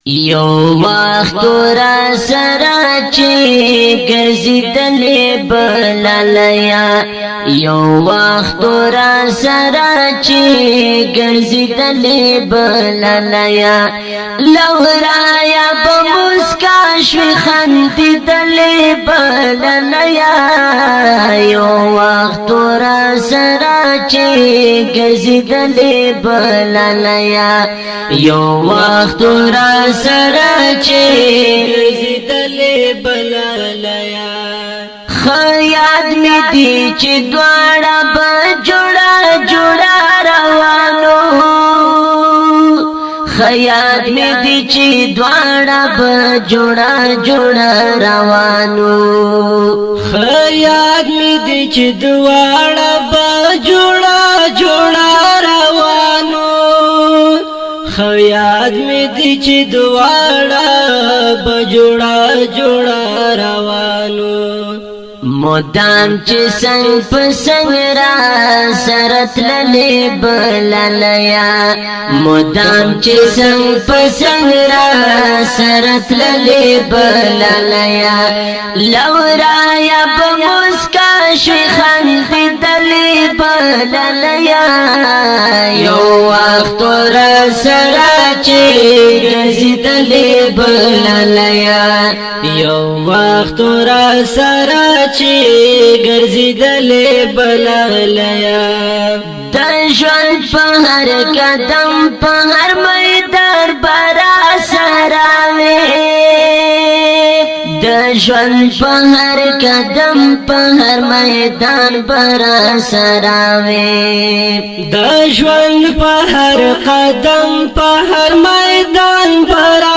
یو وخت را سره چې ګرځېدلې بلالیا یو وخت را سره چې ګرځېدلې بلالیا لورایا په مسکا شوي خندېدلې بلالیا یو وخت را سره چې ګرځېدلې بلالیا یو وخت را سره چې ګرځېدلې بلالیا خیاد می دی چې دواړه به جوړه جوړه روانو خیاد می دی چې دواړه به جوړه جوړه روانو خیاد می دی چې دواړه به جوړه جوړه روانو خیاد می دی چې دواړه به جوړه جوړه روانو مدام چې څنګ په څنګ را سره تللې بلالیا مدام چې څنګ په څنګ را سره تللې بلالیا لورایا په مسکا شوي خندېدلې بلالیا یو وخت را سره چې ګرځېدلې بلالیا یو وخت را سره چې ګرځېدلې بلالیا د ژوند په هر قدم په هر میدان برا سره وې د ژوند په هر قدم په هر میدان برا سره وې د ژوند په هر قدم په هر میدان برا